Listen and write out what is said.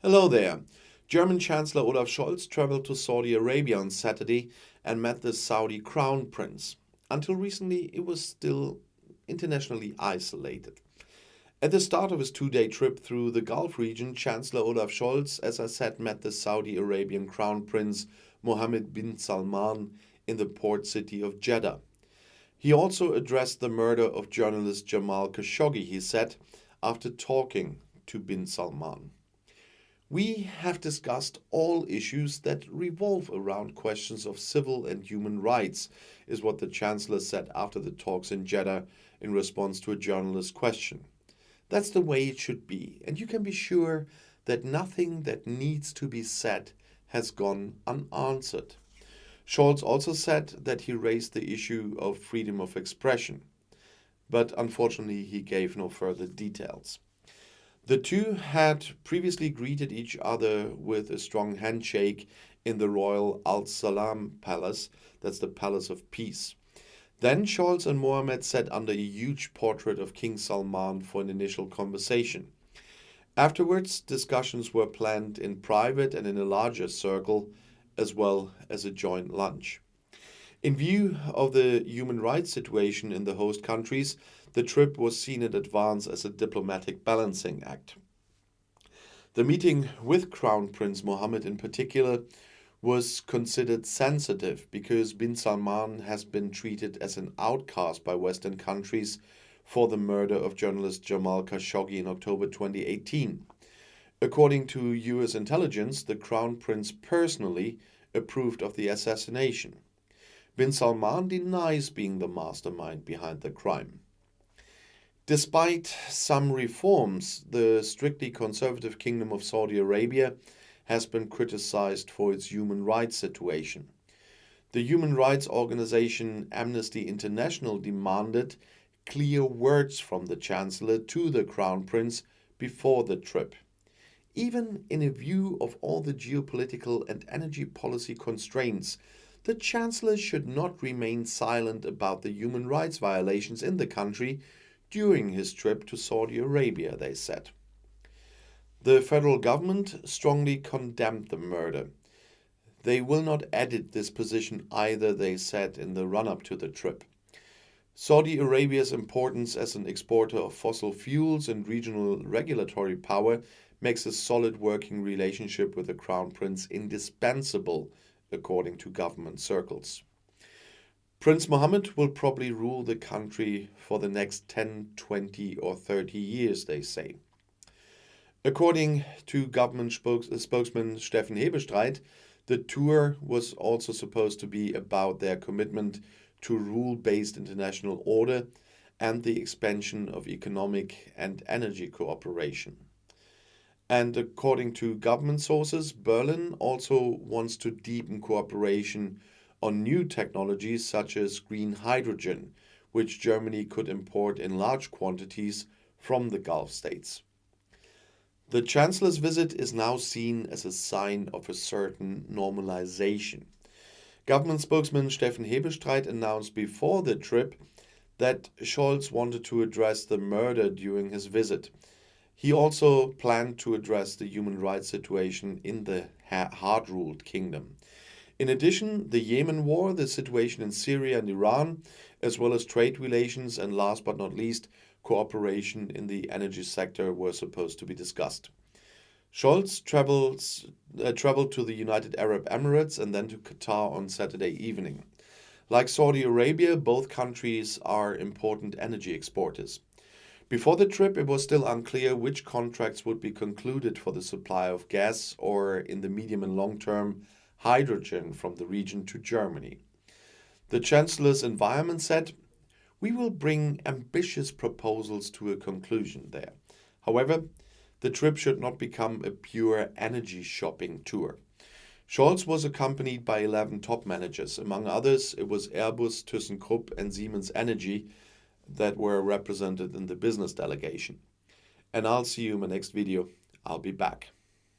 Hello there. German Chancellor Olaf Scholz traveled to Saudi Arabia on Saturday and met the Saudi Crown Prince. Until recently, it was still internationally isolated. At the start of his 2 day trip through the Gulf region, Chancellor Olaf Scholz, as I said, met the Saudi Arabian Crown Prince Mohammed bin Salman in the port city of Jeddah. He also addressed the murder of journalist Jamal Khashoggi, he said, after talking to bin Salman. We have discussed all issues that revolve around questions of civil and human rights, is what the Chancellor said after the talks in Jeddah in response to a journalist's question. That's the way it should be, and you can be sure that nothing that needs to be said has gone unanswered. Scholz also said that he raised the issue of freedom of expression, but unfortunately he gave no further details. The two had previously greeted each other with a strong handshake in the Royal Al Salam Palace, that's the Palace of Peace. Then Scholz and Mohammed sat under a huge portrait of King Salman for an initial conversation. Afterwards, discussions were planned in private and in a larger circle, as well as a joint lunch. In view of the human rights situation in the host countries, the trip was seen in advance as a diplomatic balancing act. The meeting with Crown Prince Mohammed in particular was considered sensitive because bin Salman has been treated as an outcast by Western countries for the murder of journalist Jamal Khashoggi in October 2018. According to US intelligence, the Crown Prince personally approved of the assassination. Bin Salman denies being the mastermind behind the crime. Despite some reforms, the strictly conservative Kingdom of Saudi Arabia has been criticized for its human rights situation. The human rights organization Amnesty International demanded clear words from the Chancellor to the Crown Prince before the trip. Even in a view of all the geopolitical and energy policy constraints, the Chancellor should not remain silent about the human rights violations in the country during his trip to Saudi Arabia, they said. The federal government strongly condemned the murder. They will not edit this position either, they said in the run-up to the trip. Saudi Arabia's importance as an exporter of fossil fuels and regional regulatory power makes a solid working relationship with the Crown Prince indispensable, according to government circles. Prince Mohammed will probably rule the country for the next 10, 20, or 30 years, they say. According to government spokesman Steffen Hebestreit, the tour was also supposed to be about their commitment to rule-based international order and the expansion of economic and energy cooperation. And according to government sources, Berlin also wants to deepen cooperation on new technologies such as green hydrogen, which Germany could import in large quantities from the Gulf states. The Chancellor's visit is now seen as a sign of a certain normalization. Government spokesman Steffen Hebestreit announced before the trip that Scholz wanted to address the murder during his visit. He also planned to address the human rights situation in the hard-ruled kingdom. In addition, the Yemen war, the situation in Syria and Iran, as well as trade relations and last but not least, cooperation in the energy sector were supposed to be discussed. Scholz traveled to the United Arab Emirates and then to Qatar on Saturday evening. Like Saudi Arabia, both countries are important energy exporters. Before the trip, it was still unclear which contracts would be concluded for the supply of gas or, in the medium and long term, hydrogen from the region to Germany. The Chancellor's environment said, "We will bring ambitious proposals to a conclusion there." However, the trip should not become a pure energy shopping tour. Scholz was accompanied by 11 top managers. Among others, it was Airbus, ThyssenKrupp, and Siemens Energy that were represented in the business delegation. And I'll see you in my next video. I'll be back.